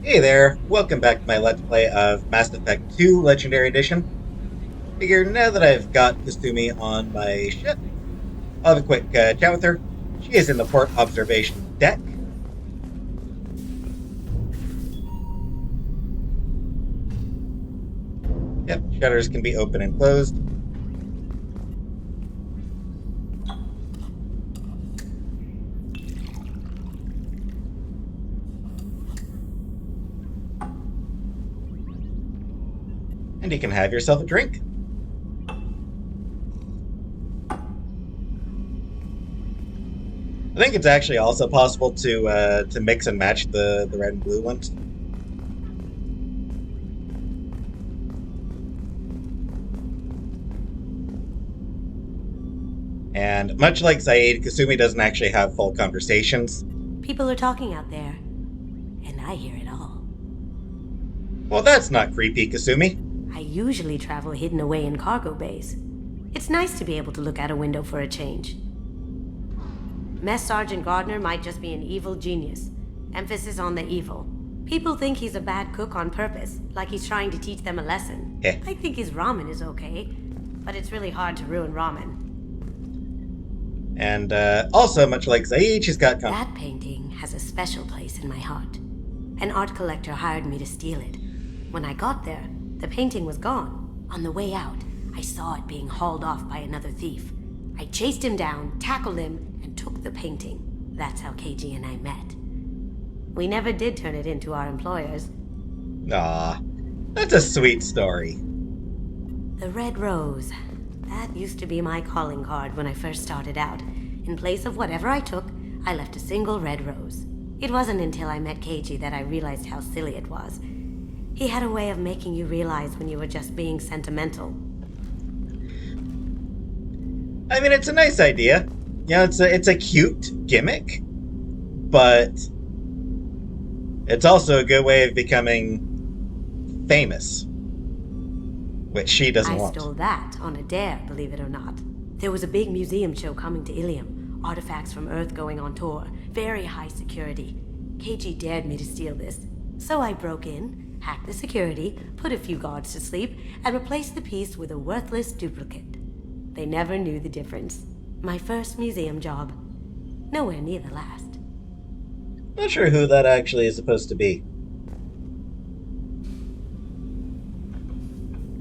Hey there, welcome back to my Let's Play of Mass Effect 2 Legendary Edition. Figure now that I've got Kasumi on my ship, I'll have a quick chat with her. She is in the port observation deck. Yep, shutters can be open and closed. And you can have yourself a drink. I think it's actually also possible to mix and match the red and blue ones. And much like Saeed, Kasumi doesn't actually have full conversations. People are talking out there, and I hear it all. Well, that's not creepy, Kasumi. I usually travel hidden away in cargo bays. It's nice to be able to look out a window for a change. Mess Sergeant Gardner might just be an evil genius. Emphasis on the evil. People think he's a bad cook on purpose, like he's trying to teach them a lesson. Heh. I think his ramen is okay, but it's really hard to ruin ramen. And also, much like Saeed, she's got That painting has a special place in my heart. An art collector hired me to steal it. When I got there, the painting was gone. On the way out, I saw it being hauled off by another thief. I chased him down, tackled him, and took the painting. That's how KG and I met. We never did turn it into our employers. Aw, that's a sweet story. The red rose. That used to be my calling card when I first started out. In place of whatever I took, I left a single red rose. It wasn't until I met KG that I realized how silly it was. He had a way of making you realize when you were just being sentimental. I mean, it's a nice idea. You know, it's a cute gimmick, but it's also a good way of becoming famous, which she doesn't I want. stole that on a dare, believe it or not. There was a big museum show coming to Ilium. Artifacts from Earth going on tour. Very high security. KG dared me to steal this. So I broke in, hacked the security, put a few guards to sleep, and replaced the piece with a worthless duplicate. They never knew the difference. My first museum job. Nowhere near the last. Not sure who that actually is supposed to be.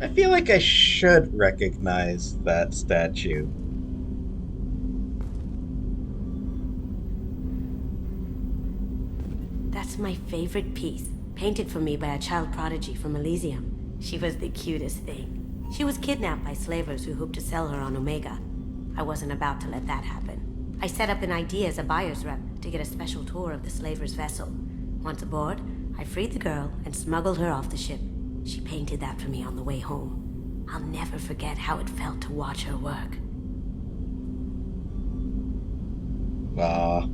I feel like I should recognize that statue. That's my favorite piece, painted for me by a child prodigy from Elysium. She was the cutest thing. She was kidnapped by slavers who hoped to sell her on Omega. I wasn't about to let that happen. I set up an ID as a buyer's rep to get a special tour of the slaver's vessel. Once aboard, I freed the girl and smuggled her off the ship. She painted that for me on the way home. I'll never forget how it felt to watch her work. Aw.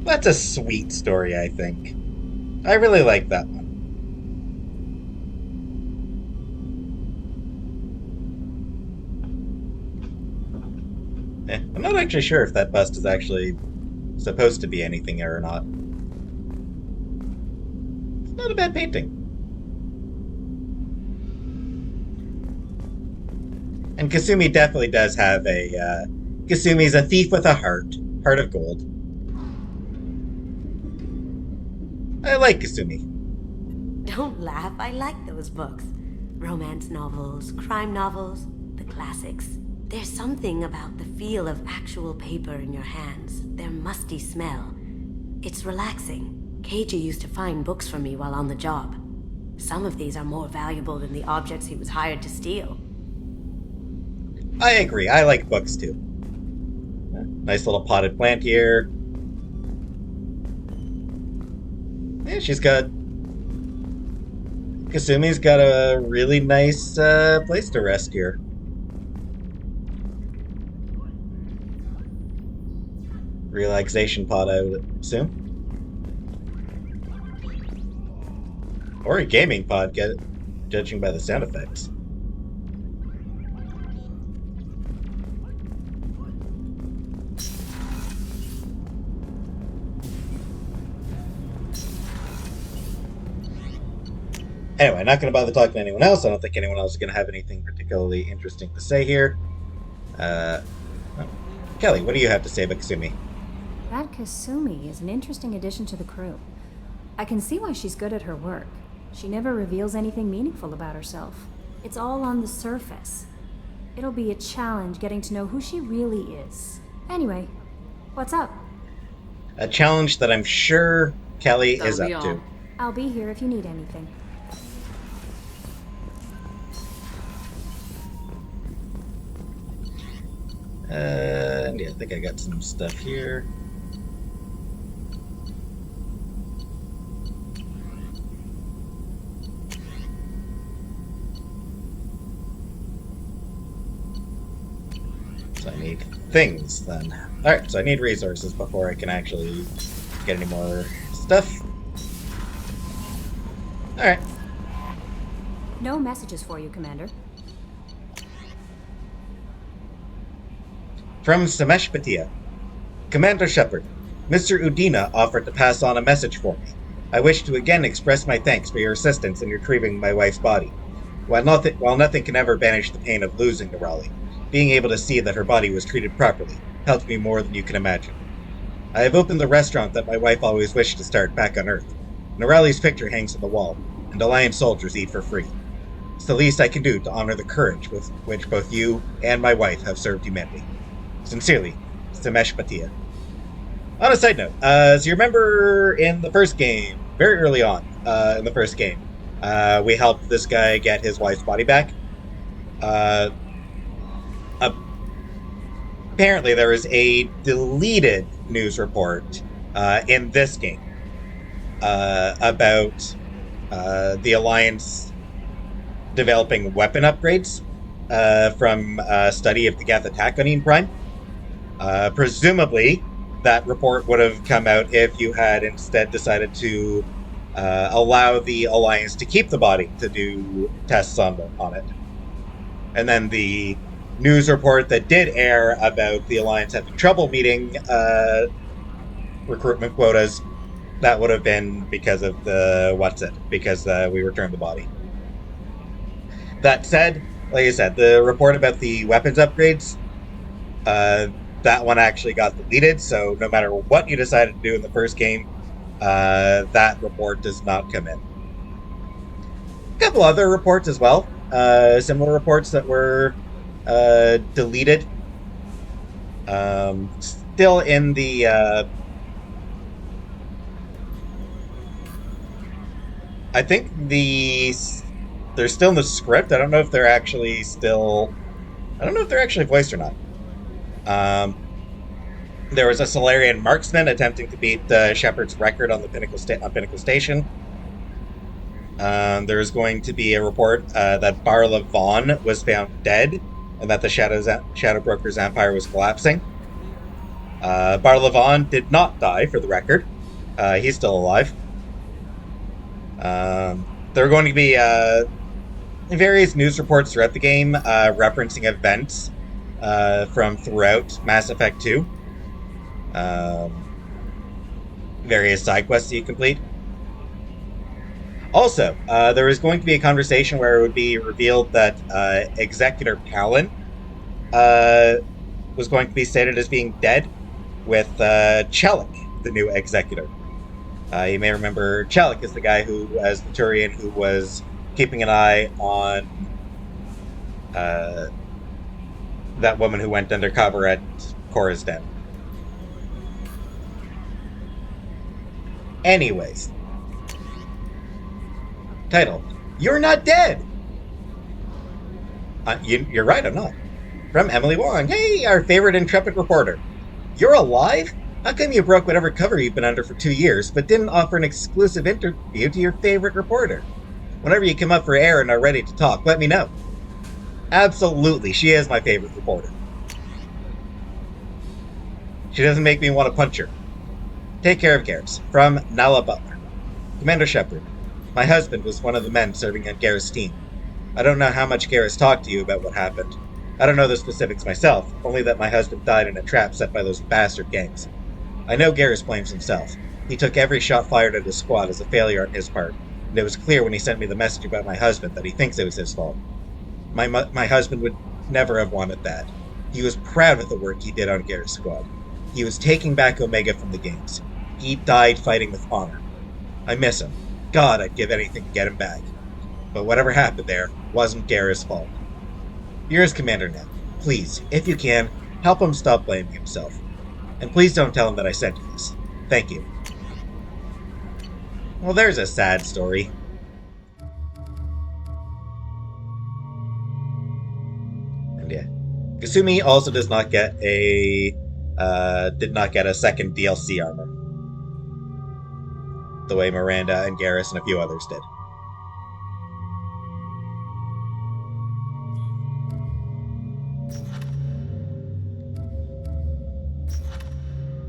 That's a sweet story, I think. I really like that one. I'm not actually sure if that bust is actually supposed to be anything or not. It's not a bad painting. And Kasumi definitely does have a... Kasumi's a thief with a heart of gold. I like Kasumi. Don't laugh, I like those books. Romance novels, crime novels, the classics. There's something about the feel of actual paper in your hands, their musty smell. It's relaxing. KG used to find books for me while on the job. Some of these are more valuable than the objects he was hired to steal. I agree, I like books too. Nice little potted plant here. Yeah, she's got... Kasumi's got a really nice place to rest here. Relaxation pod, I would assume. Or a gaming pod, judging by the sound effects. Anyway, not going to bother talking to anyone else. I don't think anyone else is going to have anything particularly interesting to say here. Oh. Kelly, what do you have to say about Kasumi? That Kasumi is an interesting addition to the crew. I can see why she's good at her work. She never reveals anything meaningful about herself. It's all on the surface. It'll be a challenge getting to know who she really is. Anyway, what's up? A challenge that I'm sure Kelly That'll is up be all. to. I'll be here if you need anything. And yeah, I think I got some stuff here. So I need things then. Alright, so I need resources before I can actually get any more stuff. Alright. No messages for you, Commander. From Sameshpatia. Commander Shepard, Mr. Udina offered to pass on a message for me. I wish to again express my thanks for your assistance in retrieving my wife's body. While nothing can ever banish the pain of losing Nerali, being able to see that her body was treated properly helped me more than you can imagine. I have opened the restaurant that my wife always wished to start back on Earth. Nerali's picture hangs on the wall, and Alliance soldiers eat for free. It's the least I can do to honor the courage with which both you and my wife have served humanity. Sincerely, Sameshpatia. On a side note, so you remember in the first game, very early on in the first game, we helped this guy get his wife's body back. Apparently, there is a deleted news report in this game about the Alliance developing weapon upgrades from a study of the Geth attack on Eden Prime. Presumably, that report would have come out if you had instead decided to allow the Alliance to keep the body to do tests on it. And then the news report that did air about the Alliance having trouble meeting recruitment quotas, that would have been because of because we returned the body. That said, like I said, the report about the weapons upgrades, that one actually got deleted, so no matter what you decided to do in the first game, that report does not come in. A couple other reports as well, similar reports that were deleted. Still in the... I think they're still in the script. I don't know if they're actually voiced or not. There was a Solarian marksman attempting to beat Shepard's record on the Pinnacle Station. There is going to be a report that Barla Vaughn was found dead, and that the Shadow Broker's empire was collapsing. Barla Vaughn did not die, for the record. He's still alive. There are going to be various news reports throughout the game referencing events from throughout Mass Effect 2. Various side quests that you complete. Also, there is going to be a conversation where it would be revealed that Executor Palin was going to be stated as being dead, with Chelik, the new Executor. You may remember Chelik is the guy who, as the Turian, who was keeping an eye on that woman who went undercover at Cora's den. Anyways. Title: You're Not Dead! You're right, I'm not. From Emily Wong. Hey, our favorite intrepid reporter. You're alive? How come you broke whatever cover you've been under for 2 years, but didn't offer an exclusive interview to your favorite reporter? Whenever you come up for air and are ready to talk, let me know. Absolutely, she is my favorite reporter. She doesn't make me want to punch her. Take care of Garrus. From Nala Butler. Commander Shepard, my husband was one of the men serving on Garrus' team. I don't know how much Garrus talked to you about what happened. I don't know the specifics myself, only that my husband died in a trap set by those bastard gangs. I know Garrus blames himself. He took every shot fired at his squad as a failure on his part. And it was clear when he sent me the message about my husband that he thinks it was his fault. My husband would never have wanted that. He was proud of the work he did on Garrus Squad. He was taking back Omega from the games. He died fighting with honor. I miss him. God, I'd give anything to get him back. But whatever happened there wasn't Garrus' fault. You're his commander now. Please, if you can, help him stop blaming himself. And please don't tell him that I sent you this. Thank you. Well, there's a sad story. And yeah, Kasumi also does not get a did not get a second DLC armor, the way Miranda and Garrus and a few others did.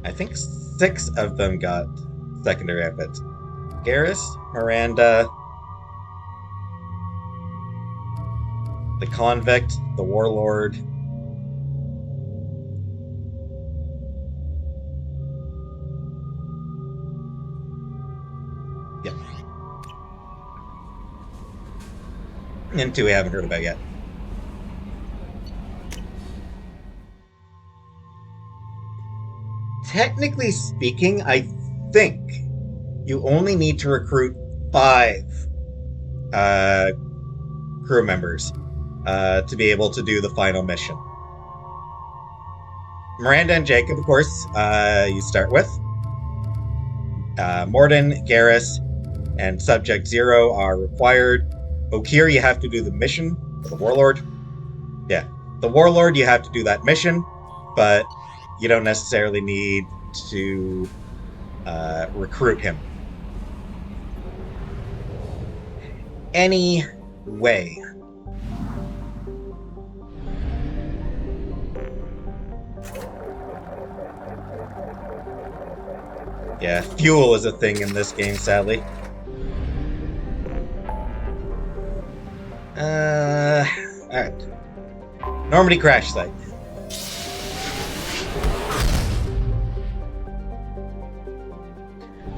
I think 6 of them got secondary outfits. Garrus, Miranda, the Convict, the Warlord. Yep. And 2 we haven't heard about yet. Technically speaking, I think you only need to recruit 5 crew members to be able to do the final mission. Miranda and Jacob, of course, you start with. Morden, Garrus, and Subject Zero are required. Okir, you have to do the mission. The Warlord. Yeah. The Warlord, you have to do that mission, but you don't necessarily need to recruit him. Anyway. Yeah, fuel is a thing in this game, sadly. Alright. Normandy crash site.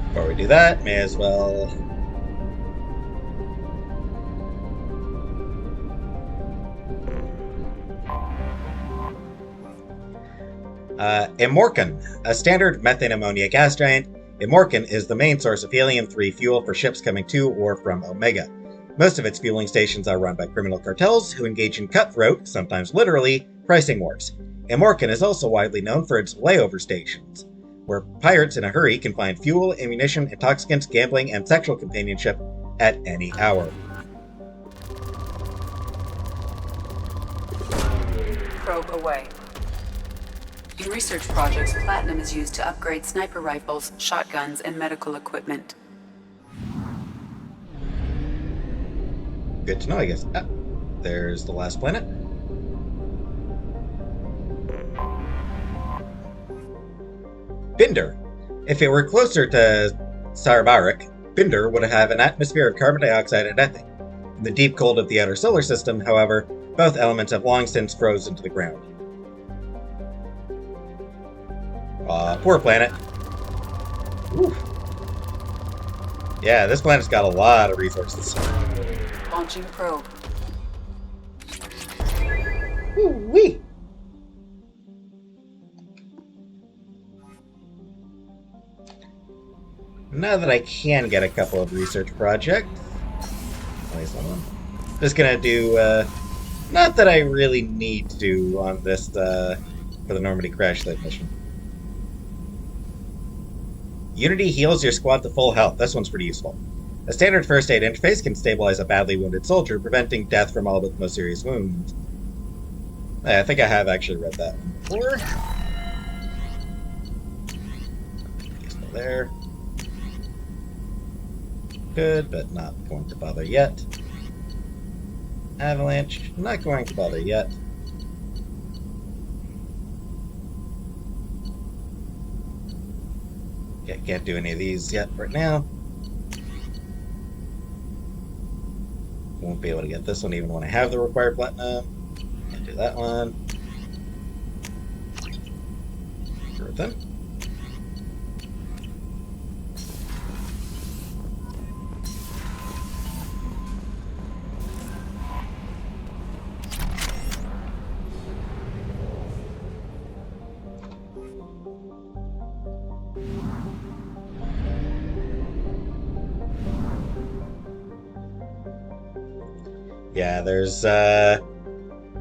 Before we do that, may as well... Immorcan, a standard methane ammonia gas giant. Immorcan is the main source of helium-3 fuel for ships coming to or from Omega. Most of its fueling stations are run by criminal cartels who engage in cutthroat, sometimes literally, pricing wars. Immorcan is also widely known for its layover stations, where pirates in a hurry can find fuel, ammunition, intoxicants, gambling, and sexual companionship at any hour. Probe away. In research projects, platinum is used to upgrade sniper rifles, shotguns, and medical equipment. Good to know, I guess. Ah, there's the last planet. Binder. If it were closer to Sarbarik, Binder would have an atmosphere of carbon dioxide and methane. In the deep cold of the outer solar system, however, both elements have long since frozen to the ground. Poor planet. Ooh. Yeah, this planet's got a lot of resources. Launching probe. Woo-wee! Now that I can get a couple of research projects, at least one. Just gonna do, not that I really need to on this, for the Normandy crash site mission. Unity heals your squad to full health. This one's pretty useful. A standard first aid interface can stabilize a badly wounded soldier, preventing death from all but the most serious wounds. I think I have actually read that one before. Still there. Good, but not going to bother yet. Avalanche, not going to bother yet. Yeah, can't do any of these yet right now. Won't be able to get this one even when I have the required platinum. Can't do that one. Earthen. Yeah, there's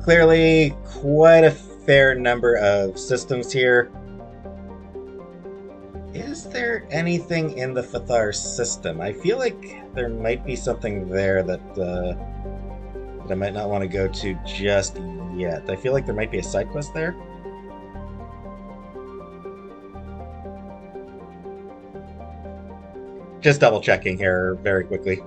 clearly quite a fair number of systems here. Is there anything in the Fathar system? I feel like there might be something there that I might not want to go to just yet. I feel like there might be a side quest there. Just double checking here very quickly.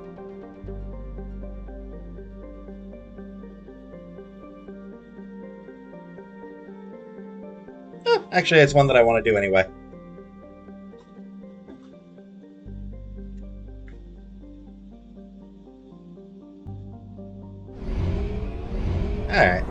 Oh, actually, it's one that I want to do anyway. Alright.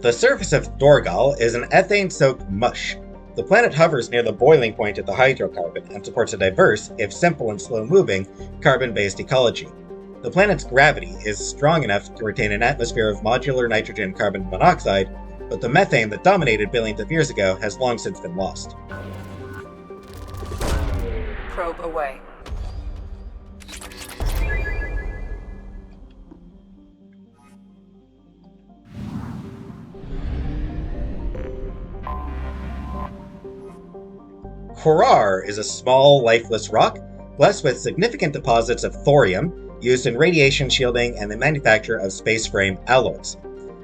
The surface of Dorgal is an ethane-soaked mush. The planet hovers near the boiling point at the hydrocarbon and supports a diverse, if simple and slow-moving, carbon-based ecology. The planet's gravity is strong enough to retain an atmosphere of modular nitrogen carbon monoxide, but the methane that dominated billions of years ago has long since been lost. Probe away. Korar is a small, lifeless rock, blessed with significant deposits of thorium, used in radiation shielding and the manufacture of space frame alloys.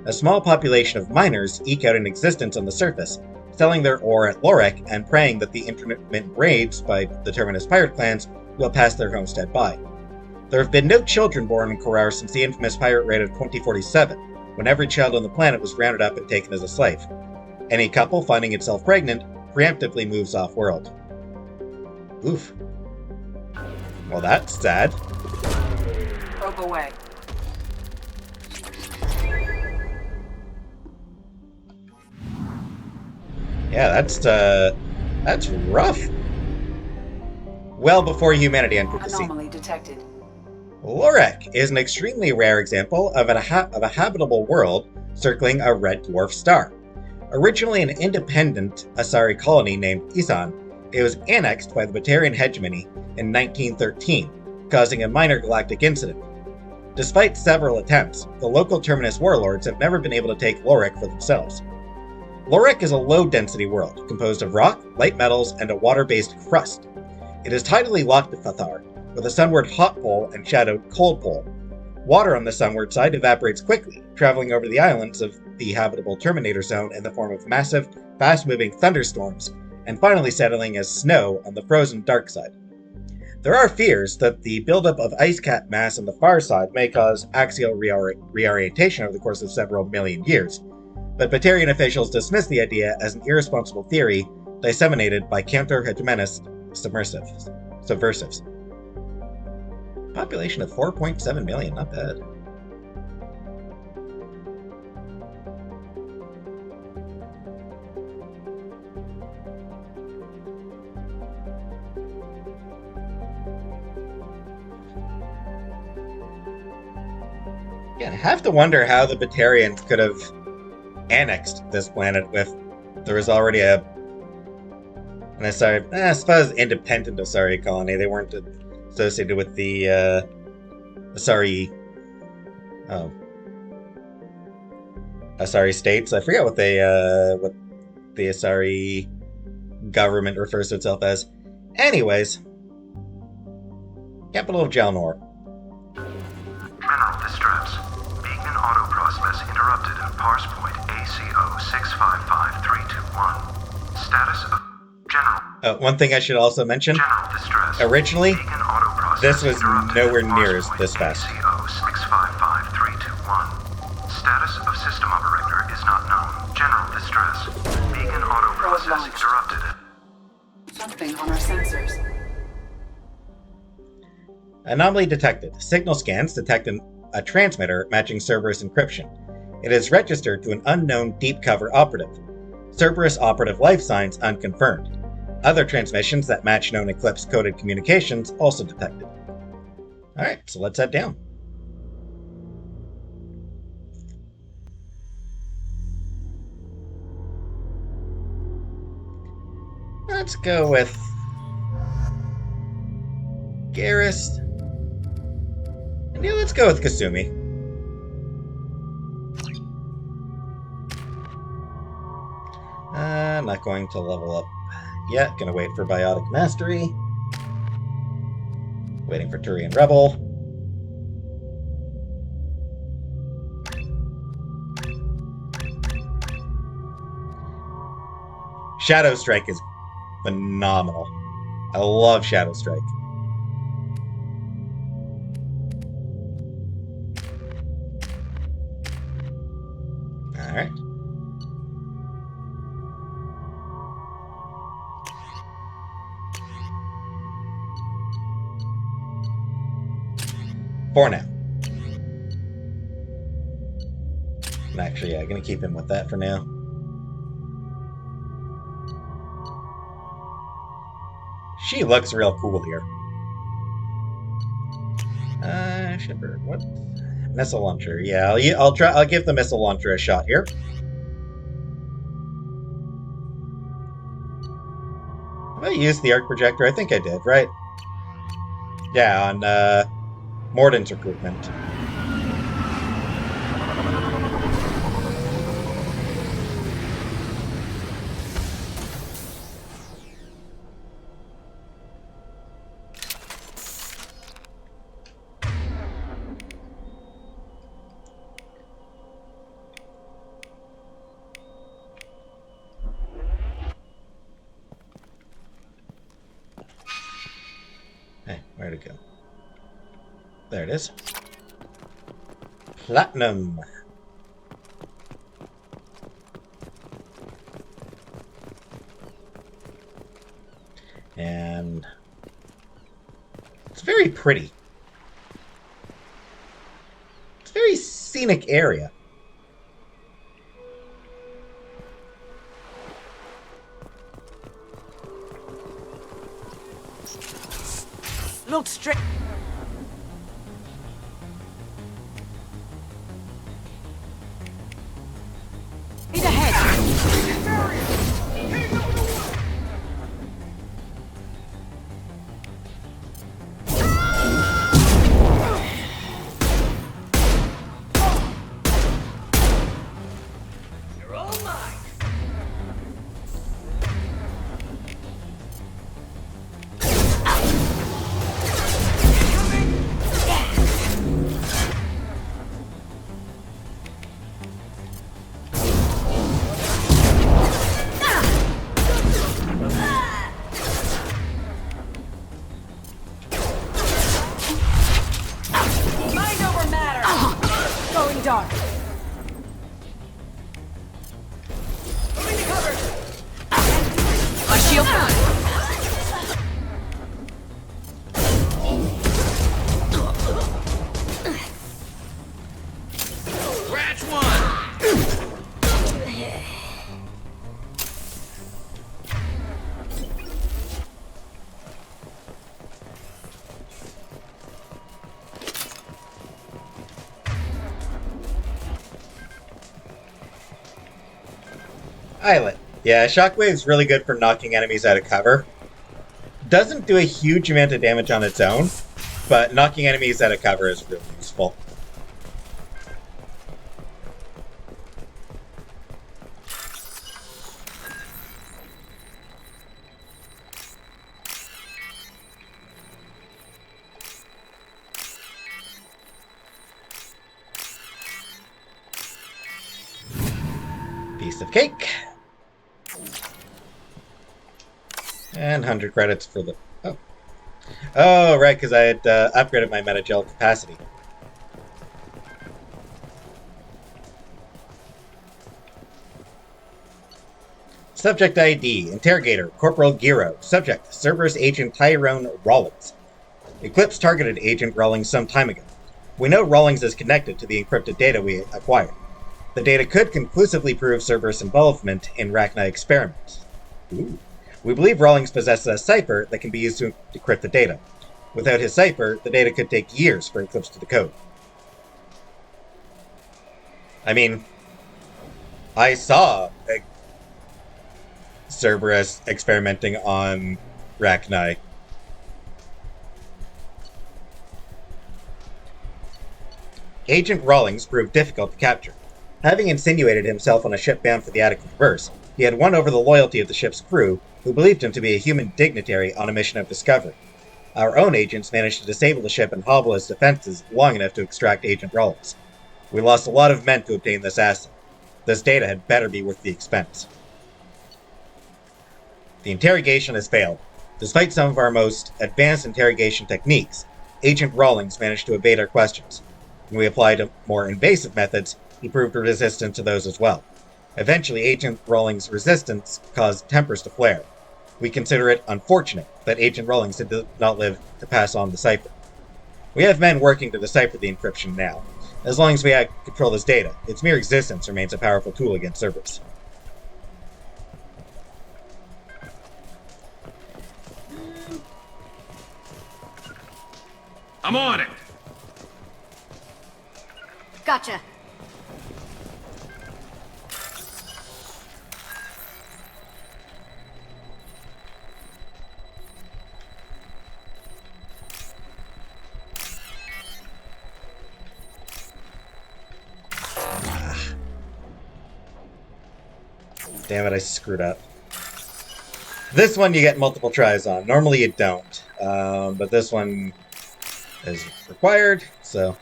A small population of miners eke out an existence on the surface, selling their ore at Lorek and praying that the intermittent raids by the Terminus pirate clans will pass their homestead by. There have been no children born in Korar since the infamous pirate raid of 2047, when every child on the planet was rounded up and taken as a slave. Any couple finding itself pregnant preemptively moves off-world. Oof. Well, that's sad. Probe away. Yeah, that's rough. Well before humanity entered the scene. Anomaly detected. Lorek is an extremely rare example of a habitable world circling a red dwarf star. Originally an independent Asari colony named Isan, it was annexed by the Batarian hegemony in 1913, causing a minor galactic incident. Despite several attempts, the local Terminus warlords have never been able to take Lorek for themselves. Lorek is a low-density world, composed of rock, light metals, and a water-based crust. It is tidally locked to Fathar, with a sunward hot pole and shadowed cold pole. Water on the sunward side evaporates quickly, traveling over the islands of the habitable Terminator Zone in the form of massive, fast-moving thunderstorms, and finally settling as snow on the frozen dark side. There are fears that the buildup of ice cap mass on the far side may cause axial reorientation over the course of several million years, but Batarian officials dismiss the idea as an irresponsible theory disseminated by counter-hegemonist subversives. Population of 4.7 million, not bad. Yeah, I have to wonder how the Batarians could have annexed this planet if there was already an Asari, I suppose independent Asari colony. They weren't associated with the Asari states. I forget what the Asari government refers to itself as. Anyways, capital of Jalnor. General distress. Beacon auto process interrupted at parse point ACO 655321. Status of General. One thing I should also mention. General distress. Originally, Beacon auto process this was nowhere near parse this fast. ACO 655321. Status of system operator is not known. General distress. Beacon auto process interrupted. Something on our sensors. Anomaly detected. Signal scans detect a transmitter matching Cerberus encryption. It is registered to an unknown deep cover operative. Cerberus operative life signs unconfirmed. Other transmissions that match known Eclipse coded communications also detected. Alright, so let's head down. let's go with Garrus. And yeah, let's go with Kasumi. I'm not going to level up yet. Gonna wait for Biotic Mastery. Waiting for Turian Rebel. Shadow Strike is phenomenal. I love Shadow Strike. Alright. For now. And actually, yeah, gonna keep him with that for now. She looks real cool here. Shipper, what? Missile launcher. Yeah, I'll try. I'll give the missile launcher a shot here. Have I used the arc projector? I think I did, right? Yeah, on Morden's recruitment. Hey, where'd it go? There it is. Platinum. And it's very pretty. It's a very scenic area. Look straight. He's ahead. You're all mine. Mind over matter. Going dark. Moving to cover. My shield down. Scratch one! Islet. Yeah, Shockwave's really good for knocking enemies out of cover. Doesn't do a huge amount of damage on its own, but knocking enemies out of cover is really useful. Piece of cake. And 100 credits for the... Oh. Oh, right, because I had upgraded my metagel capacity. Subject ID, Interrogator, Corporal Giro. Subject, Cerberus Agent Tyrone Rawlings. Eclipse targeted Agent Rawlings some time ago. We know Rawlings is connected to the encrypted data we acquired. The data could conclusively prove Cerberus' involvement in Rachni experiments. Ooh. We believe Rawlings possesses a cipher that can be used to decrypt the data. Without his cipher, the data could take years for Eclipse to decode. I mean, I saw Cerberus experimenting on Rachni. Agent Rawlings proved difficult to capture. Having insinuated himself on a ship bound for the Attic Reverse, he had won over the loyalty of the ship's crew, who believed him to be a human dignitary on a mission of discovery. Our own agents managed to disable the ship and hobble its defenses long enough to extract Agent Rawlings. We lost a lot of men to obtain this asset. This data had better be worth the expense. The interrogation has failed. Despite some of our most advanced interrogation techniques, Agent Rawlings managed to evade our questions. When we applied more invasive methods, he proved resistant to those as well. Eventually, Agent Rawlings' resistance caused tempers to flare. We consider it unfortunate that Agent Rawlings did not live to pass on the cipher. We have men working to decipher the encryption now. As long as we control this data, its mere existence remains a powerful tool against Cerberus. I'm on it. Gotcha. Damn it, I screwed up. This one you get multiple tries on. Normally you don't. But this one is required, so...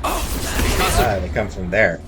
Ah, they come from there.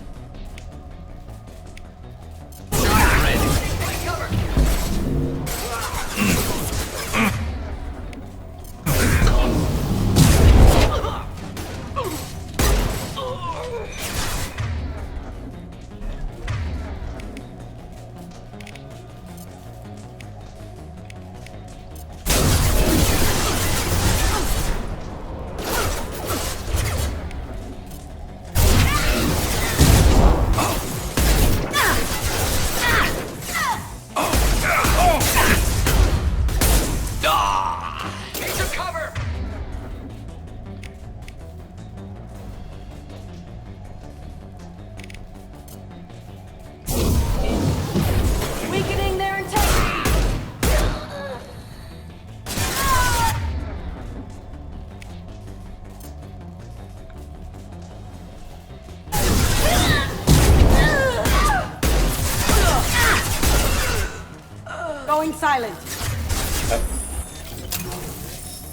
Going silent.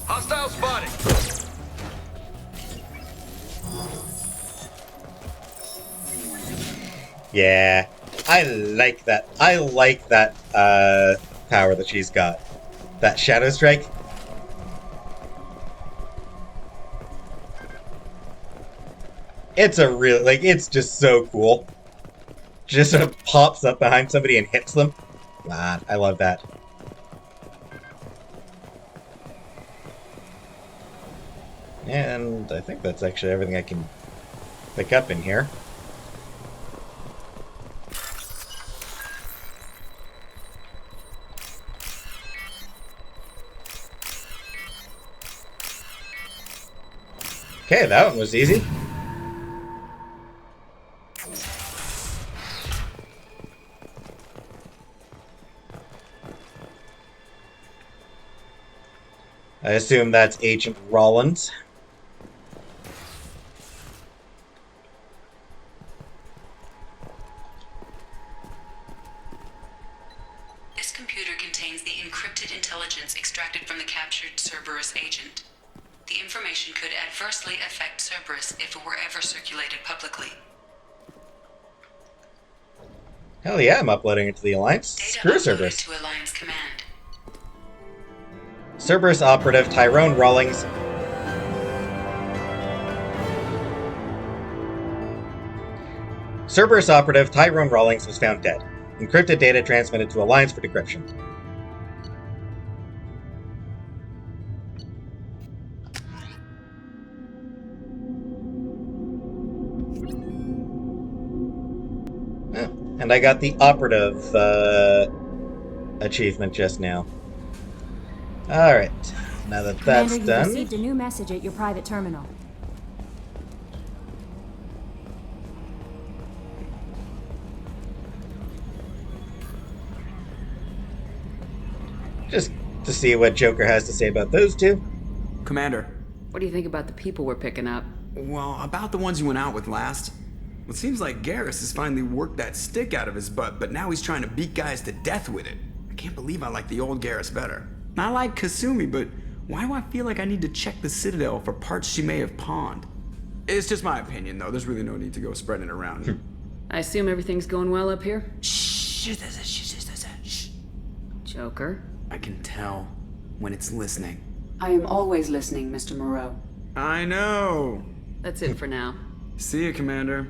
Hostile spotted. Yeah, I like that. I like that power that she's got. That Shadow Strike. It's a real, like, it's just so cool. Just sort of pops up behind somebody and hits them. Man, I love that. And I think that's actually everything I can pick up in here. Okay, that one was easy. I assume that's Agent Rollins. This computer contains the encrypted intelligence extracted from the captured Cerberus agent. The information could adversely affect Cerberus if it were ever circulated publicly. Hell yeah, I'm uploading it to the Alliance. Data Screw uploaded Cerberus. to Alliance Command. Cerberus operative Tyrone Rawlings. Cerberus operative Tyrone Rawlings was found dead. Encrypted data transmitted to Alliance for decryption. Oh, And I got the operative achievement just now. Alright, now that that's Commander, you've done... received a new message at your private terminal. Just to see what Joker has to say about those two. Commander. What do you think about the people we're picking up? Well, about the ones you went out with last. It seems like Garrus has finally worked that stick out of his butt, but now he's trying to beat guys to death with it. I can't believe I like the old Garrus better. I like Kasumi, but why do I feel like I need to check the Citadel for parts she may have pawned? It's just my opinion, though. There's really no need to go spreading it around. I assume everything's going well up here? Shh. Joker? I can tell when it's listening. I am always listening, Mr. Moreau. I know. That's it for now. See you, Commander.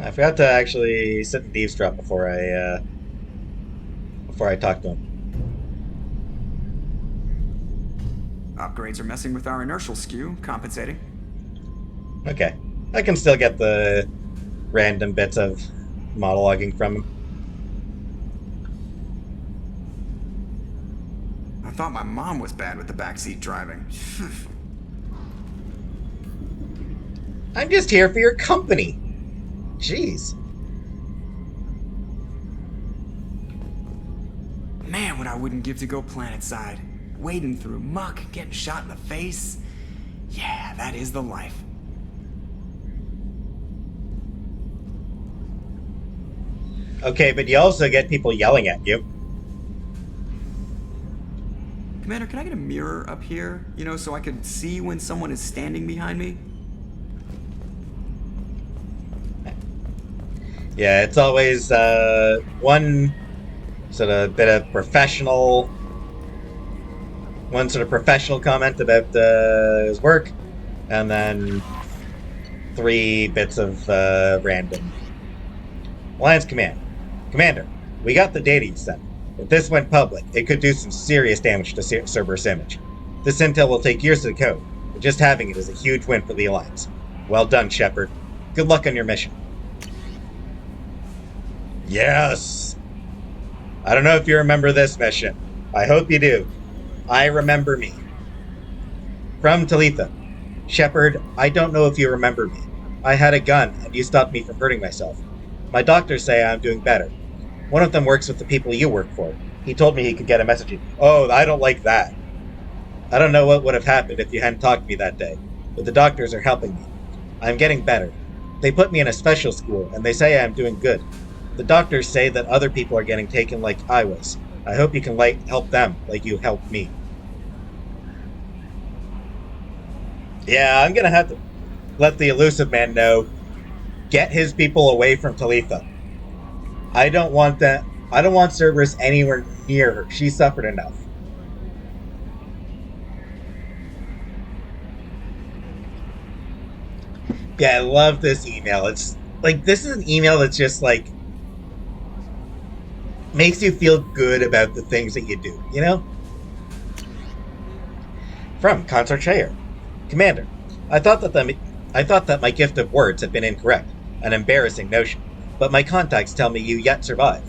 I forgot to actually sit and eavesdrop before I talk to him. Upgrades are messing with our inertial skew, compensating. Okay. I can still get the random bits of monologuing from him. I thought my mom was bad with the backseat driving. I'm just here for your company. Jeez. Man, what I wouldn't give to go planetside. Wading through muck, getting shot in the face. Yeah, that is the life. Okay, but you also get people yelling at you. Commander, can I get a mirror up here? You know, so I could see when someone is standing behind me? Yeah, it's always one sort of professional comment about his work, and then 3 bits of random. Alliance Command. Commander, we got the data you sent. If this went public, it could do some serious damage to Cerberus image. This intel will take years to decode, but just having it is a huge win for the Alliance. Well done, Shepard. Good luck on your mission. Yes! I don't know if you remember this mission. I hope you do. I remember me. From Talitha. Shepard, I don't know if you remember me. I had a gun, and you stopped me from hurting myself. My doctors say I'm doing better. One of them works with the people you work for. He told me he could get a message. Oh, I don't like that. I don't know what would have happened if you hadn't talked to me that day, but the doctors are helping me. I'm getting better. They put me in a special school, and they say I'm doing good. The doctors say that other people are getting taken like I was. I hope you can help them like you helped me. Yeah, I'm gonna have to let the elusive man know. Get his people away from Talitha. I don't want Cerberus anywhere near her. She suffered enough. Yeah, I love this email. It's like, this is an email that's just like makes you feel good about the things that you do, you know? From Consort Shire. Commander, I thought that my gift of words had been incorrect, an embarrassing notion, but my contacts tell me you yet survive.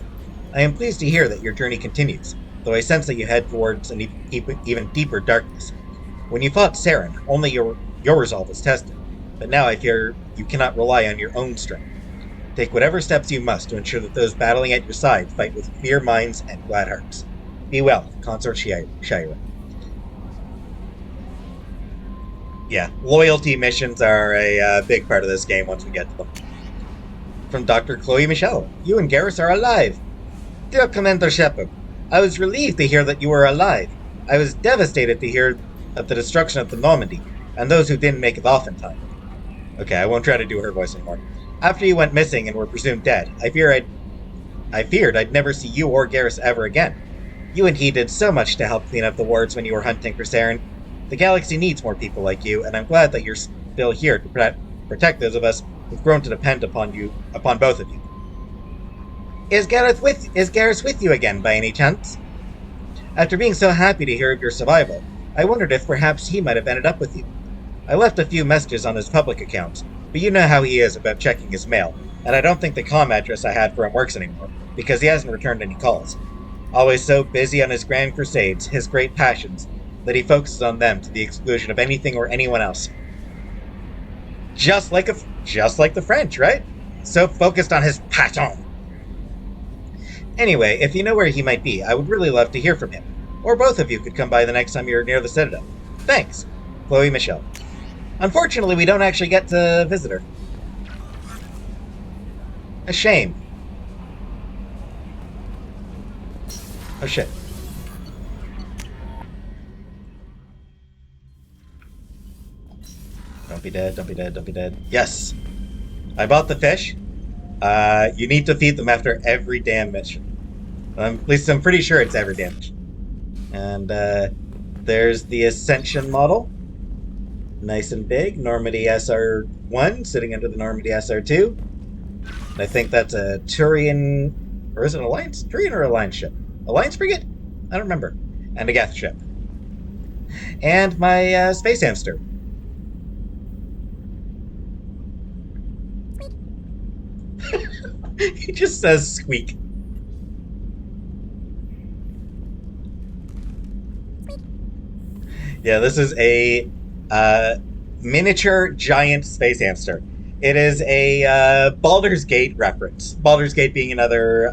I am pleased to hear that your journey continues, though I sense that you head towards an even deeper darkness. When you fought Saren, only your resolve was tested, but now I fear you cannot rely on your own strength. Take whatever steps you must to ensure that those battling at your side fight with clear minds and glad hearts. Be well, Consort Shire. Yeah, loyalty missions are a big part of this game once we get to them. From Dr. Chloe Michelle, you and Garrus are alive. Dear Commander Shepard, I was relieved to hear that you were alive. I was devastated to hear of the destruction of the Normandy, and those who didn't make it off in time. Okay, I won't try to do her voice anymore. After you went missing and were presumed dead, I feared I'd never see you or Garrus ever again. You and he did so much to help clean up the wards when you were hunting for Saren. The galaxy needs more people like you, and I'm glad that you're still here to protect those of us who've grown to depend upon both of you. Is Garrus with you again, by any chance? After being so happy to hear of your survival, I wondered if perhaps he might have ended up with you. I left a few messages on his public account, but you know how he is about checking his mail, and I don't think the comm address I had for him works anymore, because he hasn't returned any calls. Always so busy on his grand crusades, his great passions, that he focuses on them to the exclusion of anything or anyone else. Just like the French, right? So focused on his passion. Anyway, if you know where he might be, I would really love to hear from him. Or both of you could come by the next time you're near the Citadel. Thanks, Chloe Michelle. Unfortunately, we don't actually get to visit her. A shame. Oh shit. Don't be dead, don't be dead, don't be dead. Yes! I bought the fish. You need to feed them after every damn mission. At least I'm pretty sure it's every damn mission. And there's the Ascension model. Nice and big. Normandy SR-1 sitting under the Normandy SR-2. And I think that's a Turian... Or is it an Alliance? Turian or Alliance ship? Alliance frigate? I don't remember. And a Geth ship. And my space hamster. He just says squeak. Yeah, this is a miniature giant space hamster. It is a Baldur's Gate reference. Baldur's Gate being another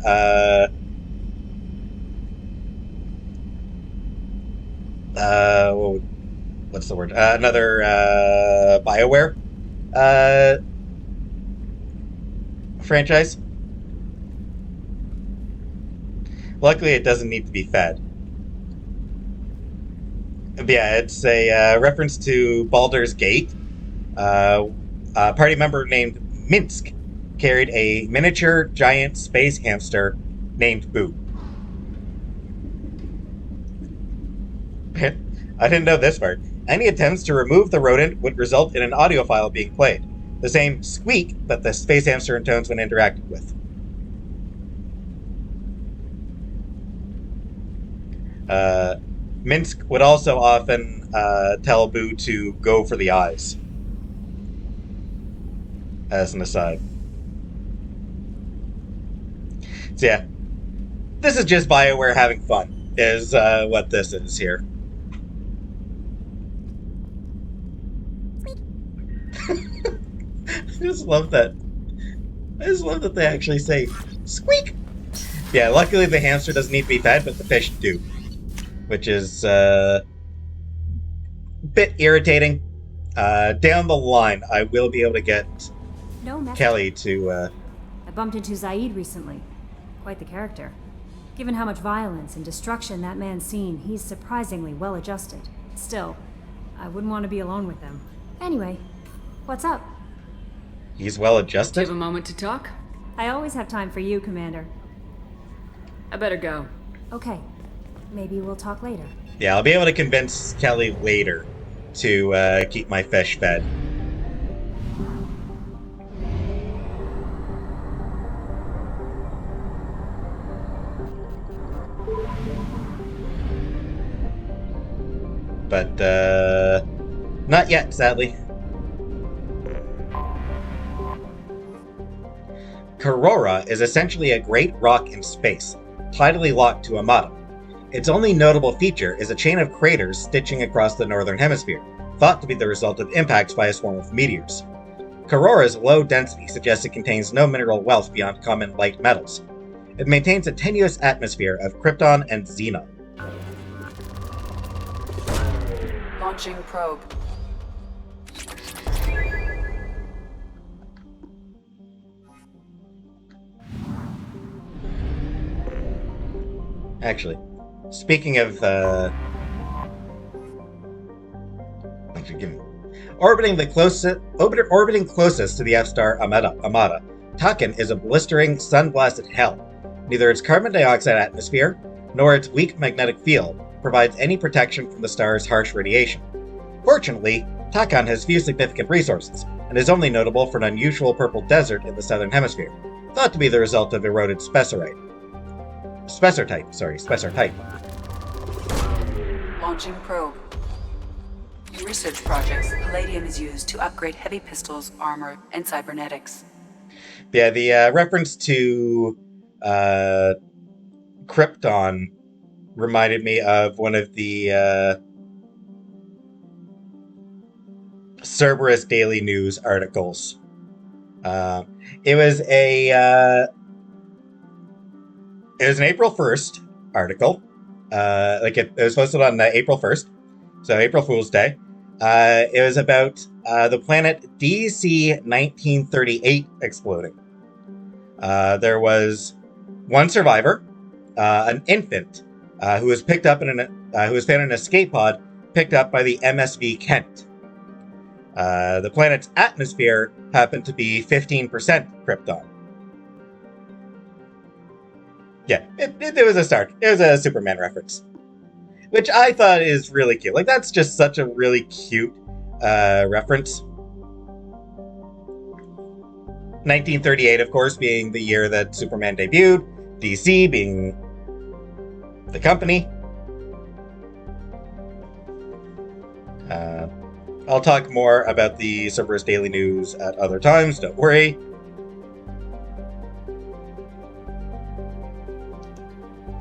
what's the word? Another BioWare franchise. Luckily, it doesn't need to be fed. But yeah, it's a reference to Baldur's Gate. A party member named Minsk carried a miniature giant space hamster named Boo. I didn't know this part. Any attempts to remove the rodent would result in an audio file being played. The same squeak that the space hamster intones when interacted with. Minsk would also often tell Boo to go for the eyes. As an aside. So yeah. This is just BioWare having fun, is what this is here. I just love that. I just love that they actually say squeak. Yeah, luckily the hamster doesn't need to be fed, but the fish do. Which is a bit irritating. Down the line, I will be able to get Kelly to... I bumped into Zaid recently. Quite the character. Given how much violence and destruction that man's seen, he's surprisingly well adjusted. Still, I wouldn't want to be alone with him. Anyway, what's up? He's well Do you adjusted? have a moment to talk? I always have time for you, Commander. I better go. Okay. Maybe we'll talk later. Yeah, I'll be able to convince Kelly later to keep my fish fed. But, not yet, sadly. Karora is essentially a great rock in space, tidally locked to Amata. Its only notable feature is a chain of craters stitching across the northern hemisphere, thought to be the result of impacts by a swarm of meteors. Karora's low density suggests it contains no mineral wealth beyond common light metals. It maintains a tenuous atmosphere of krypton and xenon. Launching probe. Actually, speaking of, actually, give me... Orbiting closest to the F-star Amata, Taken is a blistering, sun-blasted hell. Neither its carbon dioxide atmosphere, nor its weak magnetic field provides any protection from the star's harsh radiation. Fortunately, Takan has few significant resources, and is only notable for an unusual purple desert in the southern hemisphere, thought to be the result of eroded spessartite. Launching probe. In research projects, palladium is used to upgrade heavy pistols, armor, and cybernetics. Yeah, the reference to Krypton reminded me of one of the Cerberus Daily News articles. It was an April 1st article. It was posted on April 1st, so April Fool's Day. It was about the planet DC 1938 exploding. There was one survivor, an infant, who was picked up who was found in an escape pod picked up by the MSV Kent. The planet's atmosphere happened to be 15% Krypton. Yeah, it was a start. It was a Superman reference, which I thought is really cute. Like, that's just such a really cute reference. 1938, of course, being the year that Superman debuted, DC being the company. I'll talk more about the Cerberus Daily News at other times, don't worry.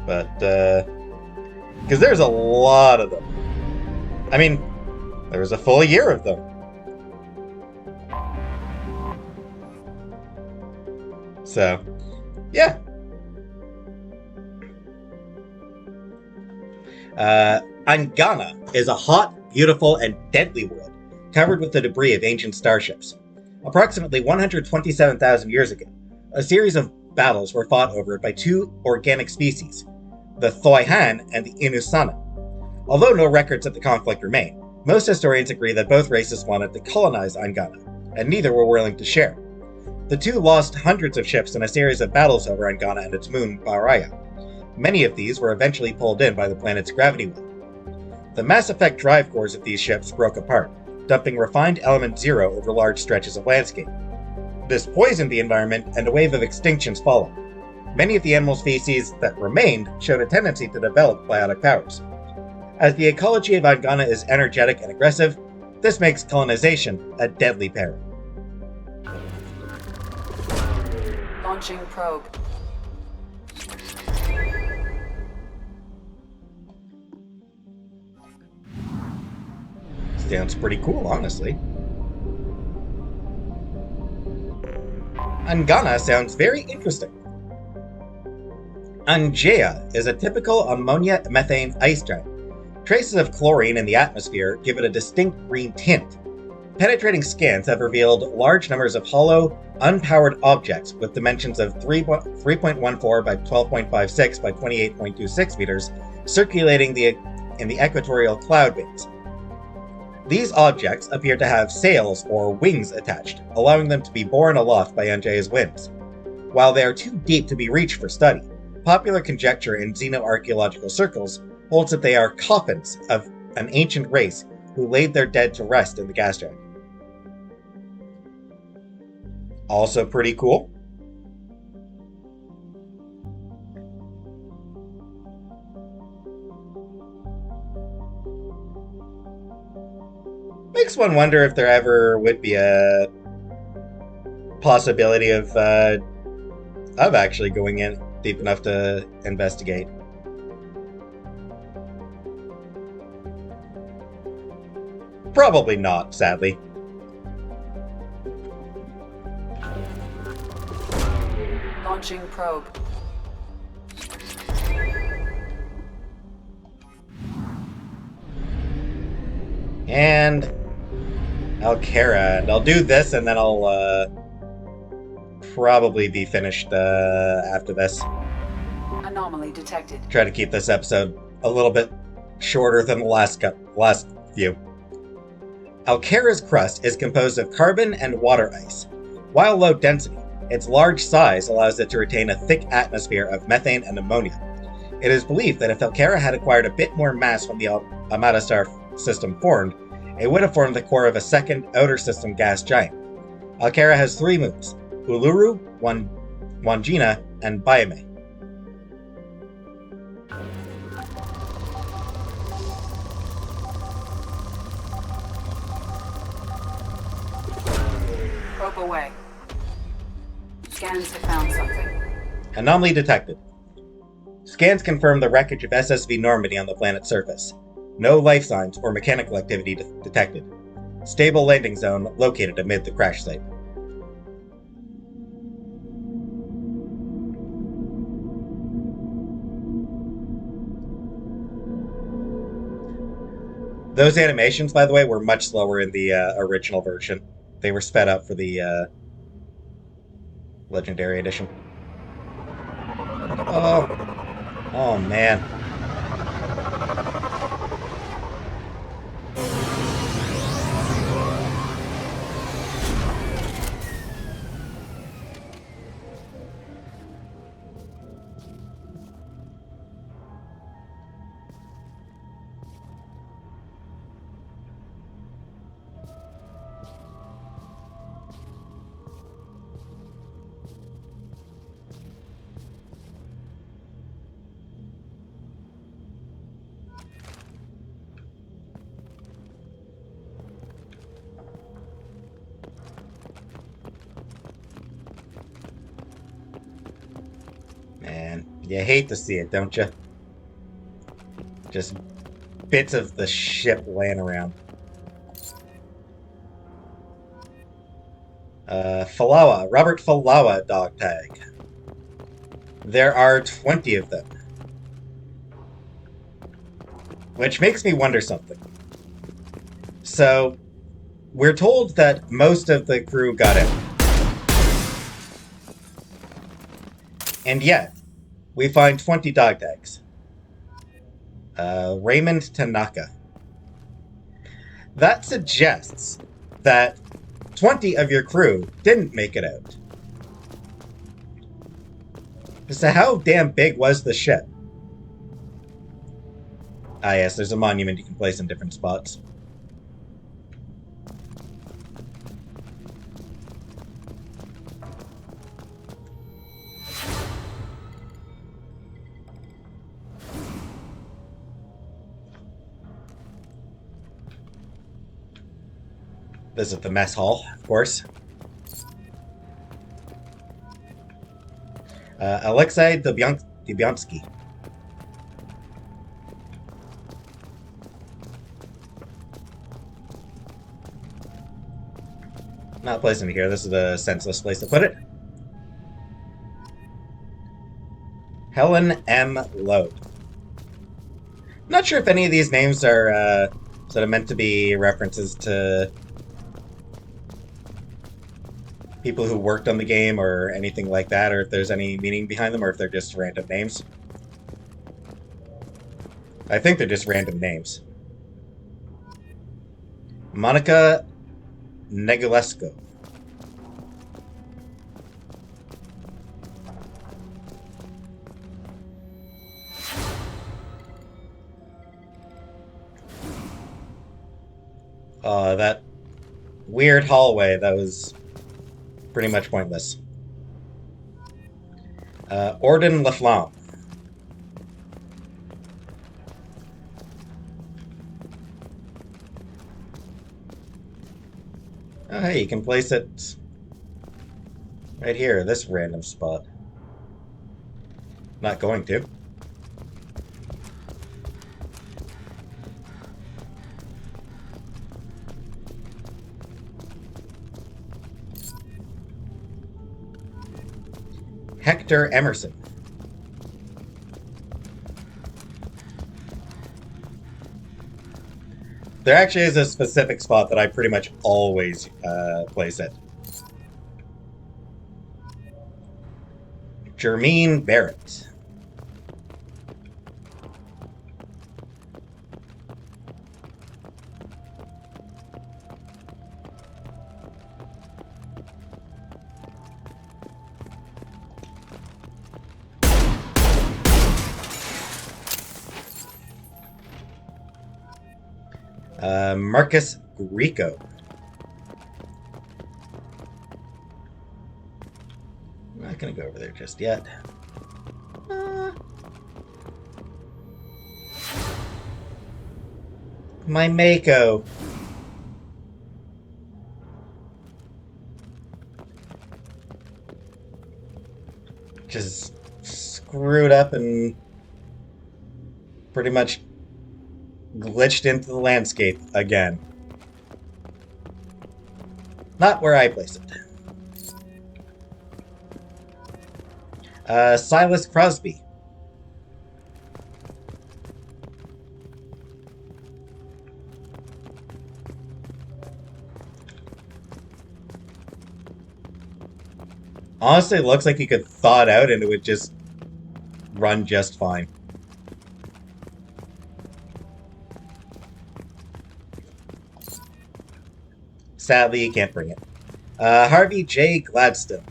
But, because there's a lot of them. I mean, there was a full year of them. So, yeah. Angana is a hot, beautiful, and deadly world, covered with the debris of ancient starships. Approximately 127,000 years ago, a series of battles were fought over it by two organic species, the Thoihan and the Inusana. Although no records of the conflict remain, most historians agree that both races wanted to colonize Angana, and neither were willing to share. The two lost hundreds of ships in a series of battles over Angana and its moon, Baraya. Many of these were eventually pulled in by the planet's gravity well. The Mass Effect drive cores of these ships broke apart, dumping refined element zero over large stretches of landscape. This poisoned the environment, and a wave of extinctions followed. Many of the animal species that remained showed a tendency to develop biotic powers. As the ecology of Angana is energetic and aggressive, this makes colonization a deadly peril. Launching probe. Sounds pretty cool, honestly. Angana sounds very interesting. Angea is a typical ammonia-methane ice giant. Traces of chlorine in the atmosphere give it a distinct green tint. Penetrating scans have revealed large numbers of hollow, unpowered objects with dimensions of 3.14 by 12.56 by 28.26 meters circulating in the equatorial cloud bands. These objects appear to have sails or wings attached, allowing them to be borne aloft by Angea's winds. While they are too deep to be reached for study, popular conjecture in xenoarchaeological circles holds that they are coffins of an ancient race who laid their dead to rest in the gas giant. Also pretty cool. Makes one wonder if there ever would be a possibility of actually going in deep enough to investigate. Probably not, sadly. Launching probe. And Alcara, and I'll do this, and then I'll probably be finished after this. Anomaly detected. Try to keep this episode a little bit shorter than the last few. Alcara's crust is composed of carbon and water ice. While low density, its large size allows it to retain a thick atmosphere of methane and ammonia. It is believed that if Alcara had acquired a bit more mass when the Amata star system formed, it would have formed the core of a second outer system gas giant. Alcara has 3 moons: Uluru, Wangina, and Bayame. away. Scans have found something. Anomaly detected. Scans confirm the wreckage of SSV Normandy on the planet's surface. No life signs or mechanical activity detected. Stable landing zone located amid the crash site. Those animations, by the way, were much slower in the original version. They were sped up for the Legendary Edition. Oh, oh man. Man, you hate to see it, don't you? Just bits of the ship laying around. Falawa, Robert Falawa dog tag. There are 20 of them. Which makes me wonder something. So, we're told that most of the crew got out. And yet, we find 20 dog tags. Raymond Tanaka. That suggests that 20 of your crew didn't make it out. So how damn big was the ship? Ah yes, there's a monument you can place in different spots. Visit the mess hall, of course. Alexei Dubyansky. Not placing it here. This is a senseless place to put it. Helen M. Loeb. Not sure if any of these names are sort of meant to be references to people who worked on the game or anything like that, or if there's any meaning behind them, or if they're just random names. I think they're just random names. Monica Negulesco. That weird hallway, that was pretty much pointless. Orden Laflamme. Oh, hey, you can place it right here, this random spot. Not going to. Hector Emerson. There actually is a specific spot that I pretty much always place it. Jermaine Barrett. Marcus Grieco. I'm not gonna go over there just yet. My Mako. is screwed up and pretty much glitched into the landscape again. Not where I placed it. Silas Crosby. Honestly, it looks like you could thaw it out and it would just run just fine. Sadly, you can't bring it. Harvey J. Gladstone.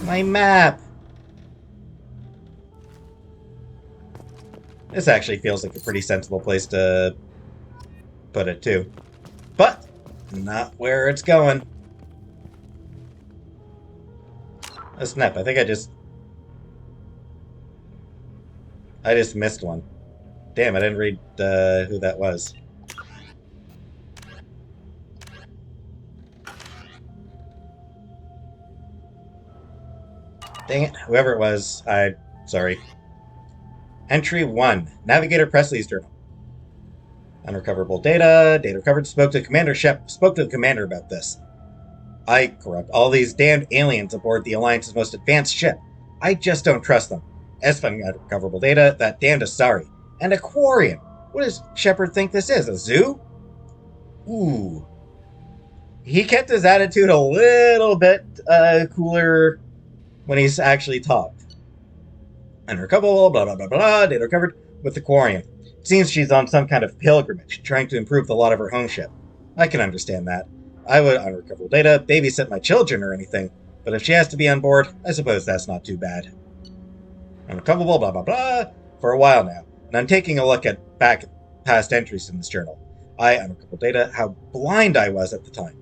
My map! This actually feels like a pretty sensible place to put it, too. But, not where it's going. Oh, snap, I think I just missed one. Damn, I didn't read who that was. Dang it, whoever it was, sorry. Entry 1, Navigator Presley's journal. Unrecoverable data, data recovered, spoke to the commander about this. I corrupt all these damned aliens aboard the Alliance's most advanced ship. I just don't trust them. As finding unrecoverable data, that damned Asari. An aquarium! What does Shepard think this is, a zoo? Ooh. He kept his attitude a little bit cooler when he's actually talked. Unrecoverable, blah, blah, blah, blah, data recovered with the aquarium. It seems she's on some kind of pilgrimage, trying to improve the lot of her home ship. I can understand that. I would unrecoverable data, babysit my children or anything, but if she has to be on board, I suppose that's not too bad. Unrecoverable, blah, blah, blah, for a while now, and I'm taking a look at past entries in this journal. I unrecoverable data, how blind I was at the time.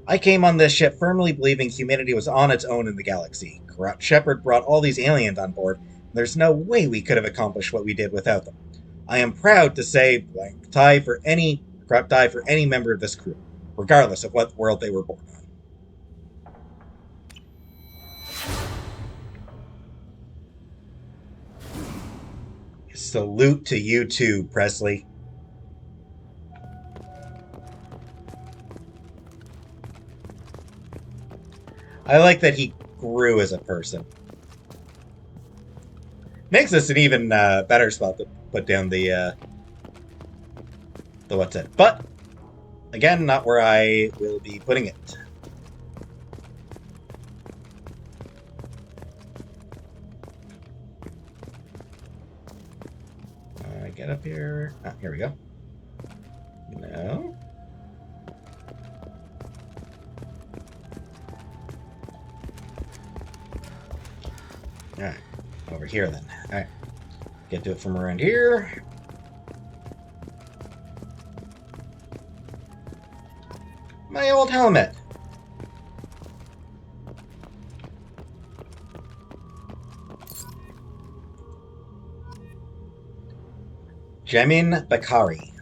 I came on this ship firmly believing humanity was on its own in the galaxy. Corrupt Shepard brought all these aliens on board, and there's no way we could have accomplished what we did without them. I am proud to say blank tie for any member of this crew, regardless of what world they were born on. Salute to you too, Presley. I like that he grew as a person. Makes this an even better spot to put down the what's it. But, again, not where I will be putting it. Get up here. Ah, here we go. No. Alright. Over here then. Alright. Get to it from around here. My old helmet. Jemin Bakari.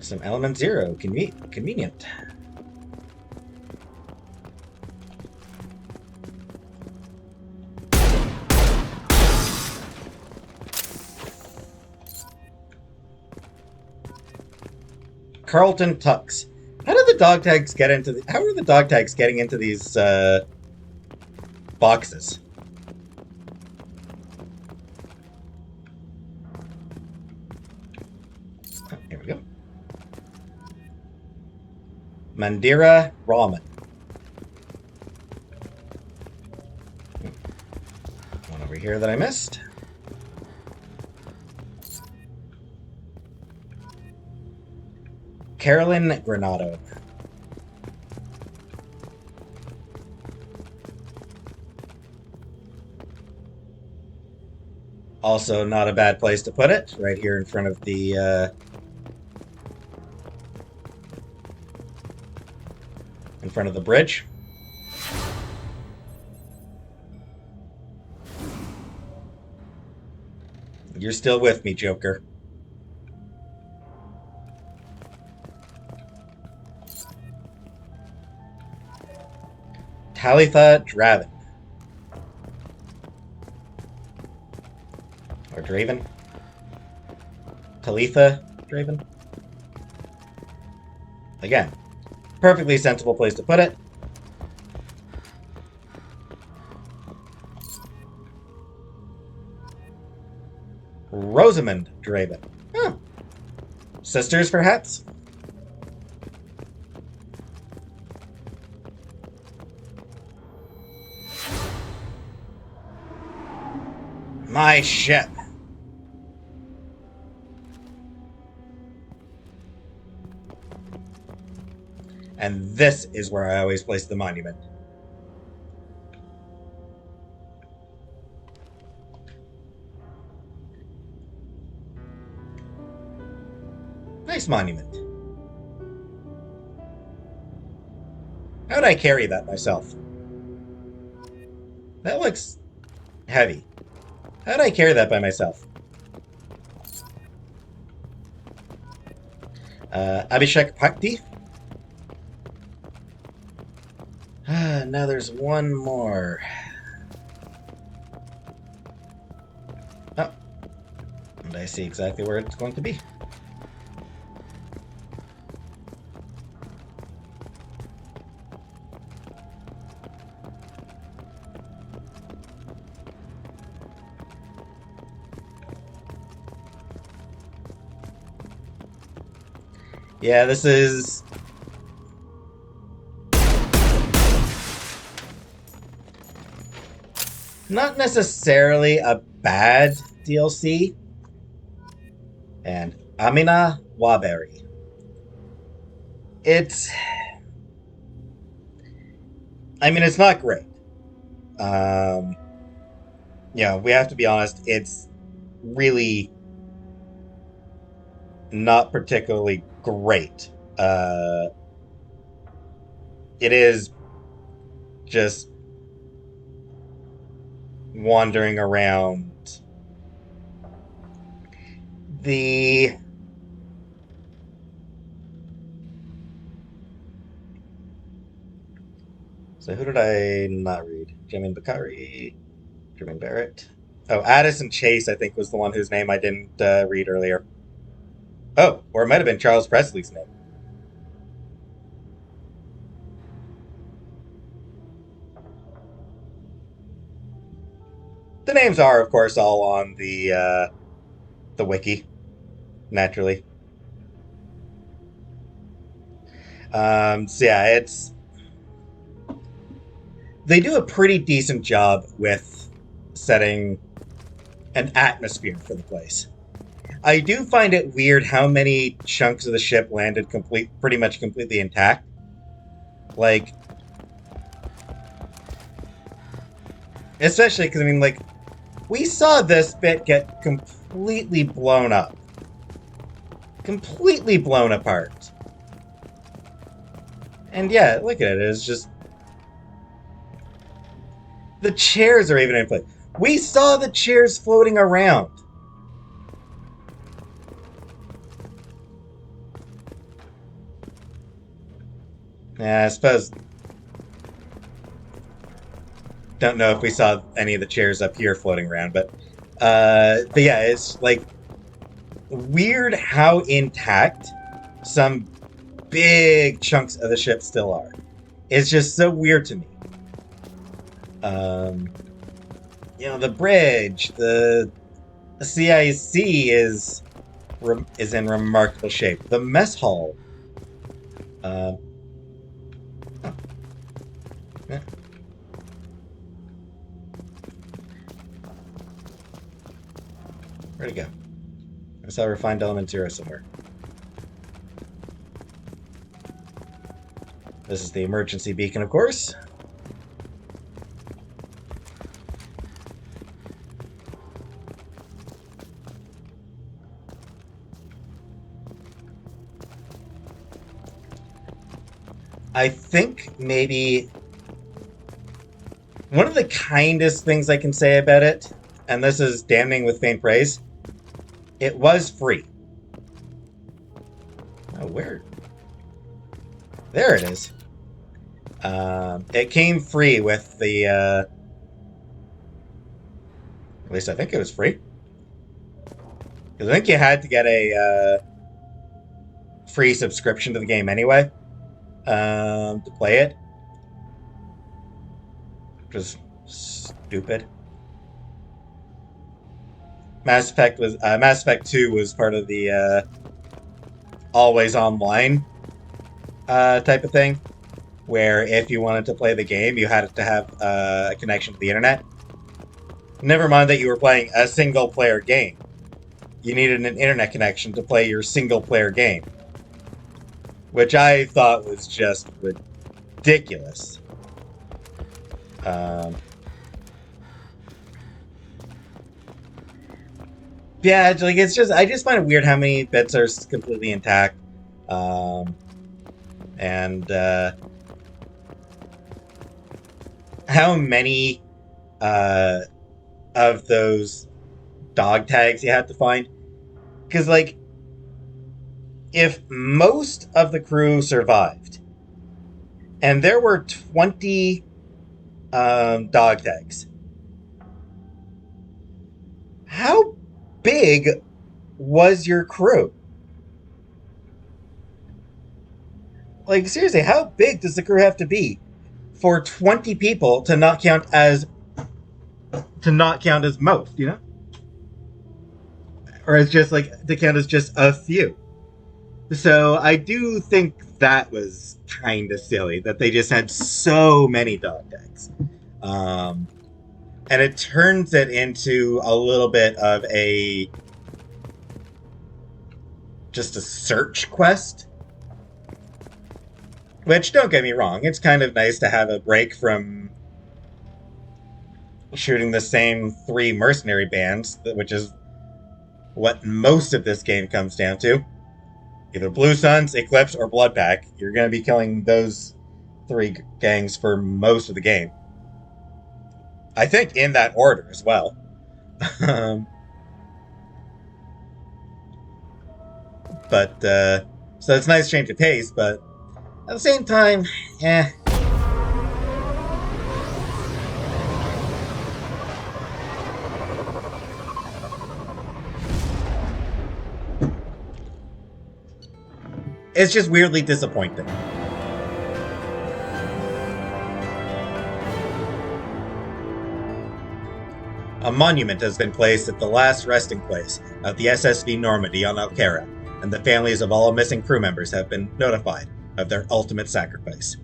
Some element 0. Convenient. Carlton Tux. How did the dog tags get into the... How are the dog tags getting into these boxes? Oh, here we go. Mandira Ramen. One over here that I missed. Carolyn Granado. Also not a bad place to put it, right here in front of the bridge. You're still with me, Joker. Talitha Draven. Or Draven. Talitha Draven. Again, perfectly sensible place to put it. Rosamund Draven. Huh. Sisters, perhaps? My ship. And this is where I always place the monument. Nice monument. How'd I carry that myself? That looks heavy. How'd I carry that by myself? Abhishek Bhakti. Now there's one more. Oh. And I see exactly where it's going to be. Yeah, this is... not necessarily a bad DLC. And Amina Waberi. It's... I mean, it's not great. Yeah, we have to be honest, it's really not particularly great. It is just wandering around the... So who did I not read? Jamin Bakari, Jermaine Barrett. Oh, Addison Chase, I think, was the one whose name I didn't read earlier. Oh, or it might have been Charles Presley's name. The names are, of course, all on the wiki, naturally. So yeah, it's... they do a pretty decent job with setting an atmosphere for the place. I do find it weird how many chunks of the ship landed pretty much completely intact. Like, especially because, I mean, like, we saw this bit get completely blown up. Completely blown apart. And yeah, look at it, it's just... the chairs are even in place. We saw the chairs floating around. Yeah, I suppose... don't know if we saw any of the chairs up here floating around, but yeah, it's like weird how intact some big chunks of the ship still are. It's just so weird to me. You know, the bridge, the CIC is in remarkable shape. The mess hall. Oh. Yeah. Where'd it go? I saw refined element 0 somewhere. This is the emergency beacon, of course. I think maybe one of the kindest things I can say about it, and this is damning with faint praise, it was free. Oh, where? There it is. It came free with the, at least I think it was free. Because I think you had to get a free subscription to the game anyway, to play it. Which was stupid. Mass Effect 2 was part of the always online type of thing, where if you wanted to play the game, you had to have a connection to the internet. Never mind that you were playing a single-player game. You needed an internet connection to play your single-player game, which I thought was just ridiculous. Yeah, like it's just I just find it weird how many bits are completely intact, and how many of those dog tags you have to find. Because, like, if most of the crew survived, and there were 20 dog tags, how big was your crew? Like, seriously, how big does the crew have to be for 20 people to not count as most, you know? Or as just like to count as just a few. So I do think that was kind of silly that they just had so many dog tags. And it turns it into a little bit of just a search quest. Which, don't get me wrong, it's kind of nice to have a break from shooting the same 3 mercenary bands, which is what most of this game comes down to. Either Blue Suns, Eclipse, or Bloodpack. You're going to be killing those 3 gangs for most of the game. I think in that order as well. But, so it's a nice change of pace, but at the same time, it's just weirdly disappointing. A monument has been placed at the last resting place of the SSV Normandy on Alcara, and the families of all missing crew members have been notified of their ultimate sacrifice.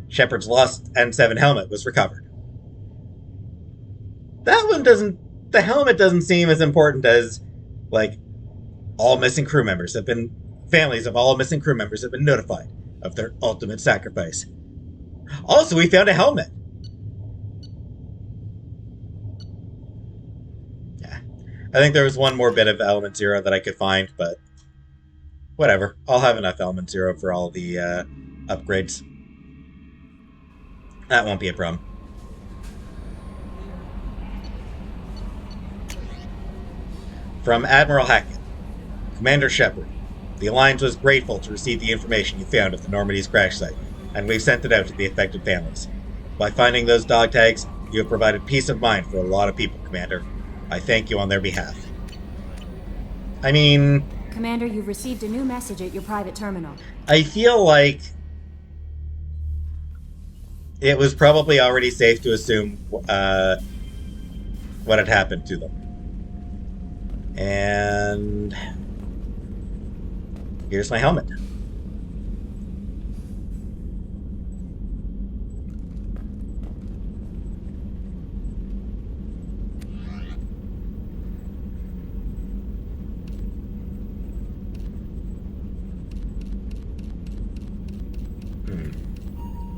Shepard's lost N7 helmet was recovered. The helmet doesn't seem as important as, like, families of all missing crew members have been notified of their ultimate sacrifice. Also, we found a helmet. Yeah. I think there was one more bit of Element Zero that I could find, but whatever. I'll have enough Element Zero for all the upgrades. That won't be a problem. From Admiral Hackett. Commander Shepard, the Alliance was grateful to receive the information you found at the Normandy's crash site, and we've sent it out to the affected families. By finding those dog tags, you have provided peace of mind for a lot of people, Commander. I thank you on their behalf. I mean... Commander, you've received a new message at your private terminal. I feel like it was probably already safe to assume what had happened to them. And here's my helmet.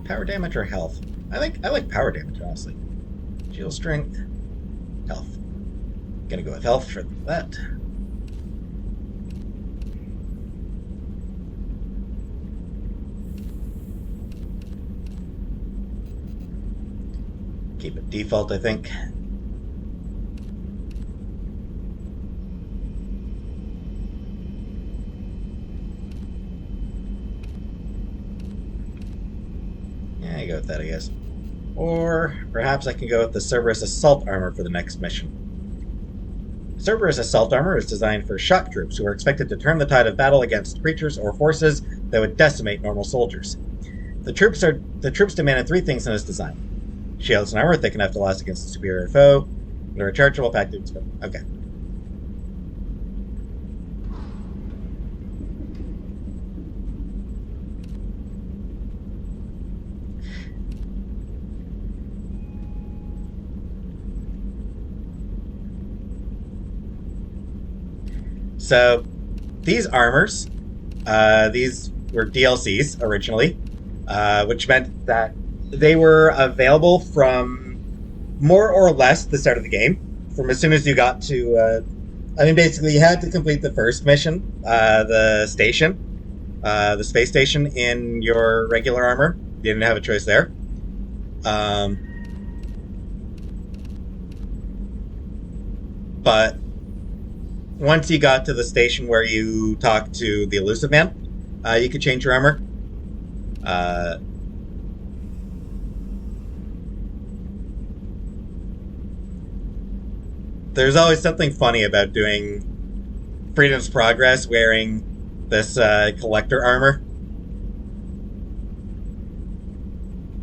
Power damage or health? I like power damage, honestly. Shield strength, health. Gonna go with health for that. Keep it default, I think. go with that, I guess. Or perhaps I can go with the Cerberus Assault Armor for the next mission. Cerberus Assault Armor is designed for shock troops who are expected to turn the tide of battle against creatures or forces that would decimate normal soldiers. The troops demanded 3 things in this design: shields and armor thick enough to last against a superior foe, and a rechargeable pack to expend. Okay. So, these armors, these were DLCs originally, which meant that they were available from more or less the start of the game. From as soon as you got to, basically you had to complete the first mission, the space station in your regular armor. You didn't have a choice there. But once you got to the station where you talked to the Elusive Man, you could change your armor. There's always something funny about doing Freedom's Progress wearing this collector armor.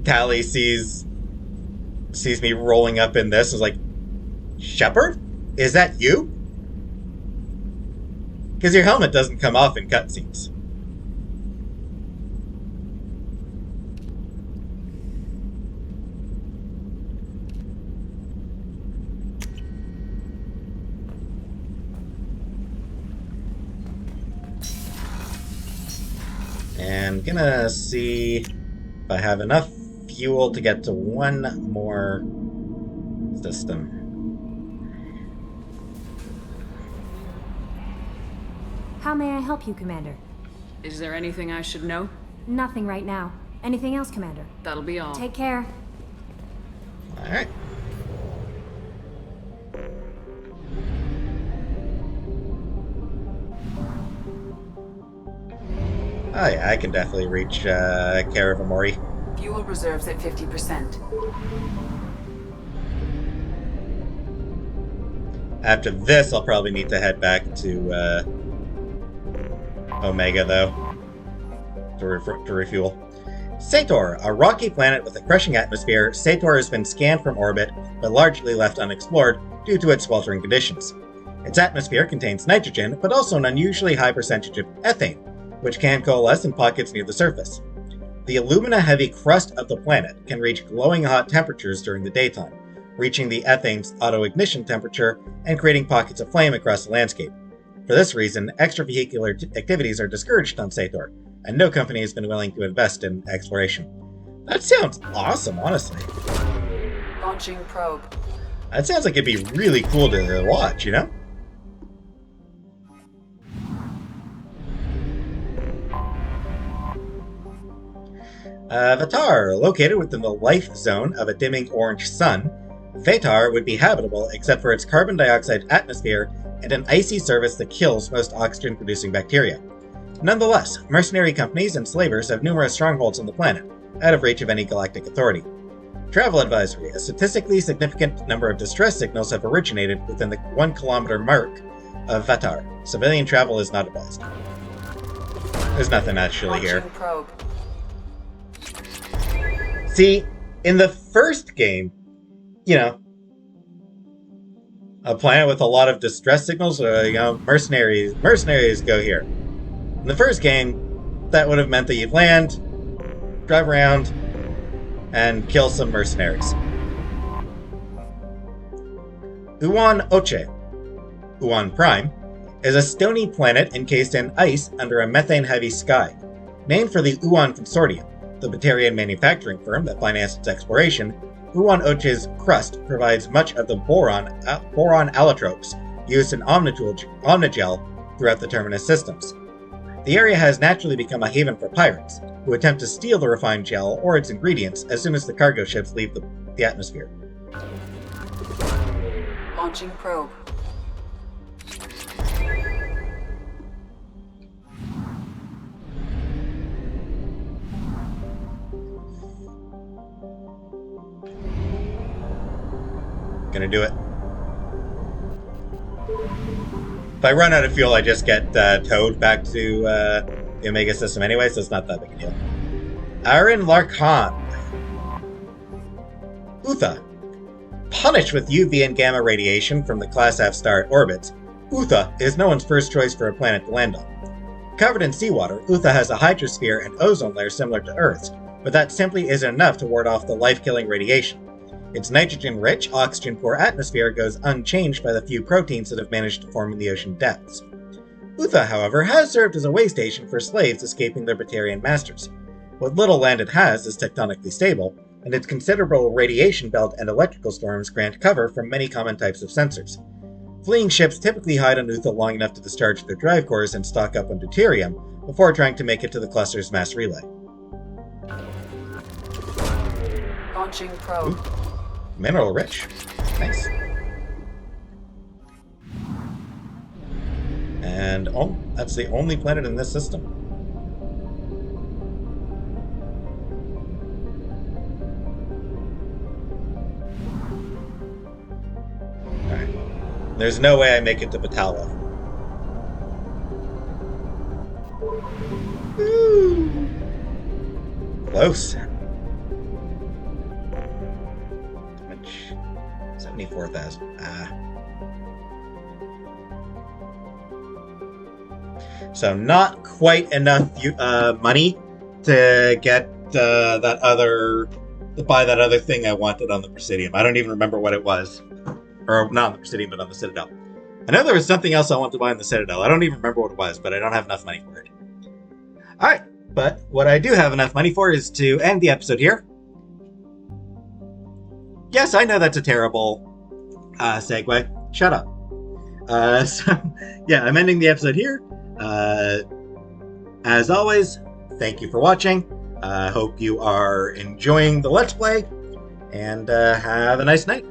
Tally sees me rolling up in this and is like, Shepard? Is that you? Because your helmet doesn't come off in cutscenes. And gonna see if I have enough fuel to get to one more system. How may I help you, Commander? Is there anything I should know? Nothing right now. Anything else, Commander? That'll be all. Take care. Alright. Oh yeah, I can definitely reach Cara Amori. Fuel reserves at 50%. After this, I'll probably need to head back to Omega, though, to refuel. Sator, a rocky planet with a crushing atmosphere, Sator has been scanned from orbit, but largely left unexplored due to its sweltering conditions. Its atmosphere contains nitrogen, but also an unusually high percentage of ethane, which can coalesce in pockets near the surface. The alumina-heavy crust of the planet can reach glowing hot temperatures during the daytime, reaching the ethane's auto-ignition temperature and creating pockets of flame across the landscape. For this reason, extravehicular activities are discouraged on Sator, and no company has been willing to invest in exploration. That sounds awesome, honestly. Launching probe. That sounds like it'd be really cool to watch, you know? Vatar, located within the life zone of a dimming orange sun, Vatar would be habitable except for its carbon dioxide atmosphere and an icy surface that kills most oxygen-producing bacteria. Nonetheless, mercenary companies and slavers have numerous strongholds on the planet, out of reach of any galactic authority. Travel advisory: a statistically significant number of distress signals have originated within the 1 kilometer mark of Vatar. Civilian travel is not advised. There's nothing actually here. Probe. See, in the first game, you know, a planet with a lot of distress signals, mercenaries go here. In the first game, that would have meant that you'd land, drive around, and kill some mercenaries. Uwan Oche, Uwan Prime, is a stony planet encased in ice under a methane-heavy sky. Named for the Uwan Consortium, the Batarian manufacturing firm that financed its exploration, Uwan Oche's crust provides much of the boron allotropes used in Omnigel throughout the Terminus systems. The area has naturally become a haven for pirates, who attempt to steal the refined gel or its ingredients as soon as the cargo ships leave the atmosphere. Launching probe. gonna do it. If I run out of fuel, I just get towed back to the Omega system anyway, so it's not that big a deal. Aaron Larkhan. Utha. Punished with UV and gamma radiation from the Class F star it orbits, Utha is no one's first choice for a planet to land on. Covered in seawater, Utha has a hydrosphere and ozone layer similar to Earth's, but that simply isn't enough to ward off the life-killing radiation. Its nitrogen-rich, oxygen-poor atmosphere goes unchanged by the few proteins that have managed to form in the ocean depths. Utha, however, has served as a way station for slaves escaping libertarian masters. What little land it has is tectonically stable, and its considerable radiation belt and electrical storms grant cover from many common types of sensors. Fleeing ships typically hide on Utha long enough to discharge their drive cores and stock up on deuterium before trying to make it to the cluster's mass relay. Launching probe. Ooh. Mineral rich. Nice. And that's the only planet in this system. Alright. There's no way I make it to Batalwa. Woo! Close. 74,000. So not quite enough money to get to buy that other thing I wanted on the Presidium. I don't even remember what it was. Or not on the Presidium, but on the Citadel. I know there was something else I wanted to buy on the Citadel. I don't even remember what it was, but I don't have enough money for it. Alright, but what I do have enough money for is to end the episode here. Yes, I know that's a terrible segue. Shut up. So, yeah, I'm ending the episode here. As always, thank you for watching. Hope you are enjoying the Let's Play, and have a nice night.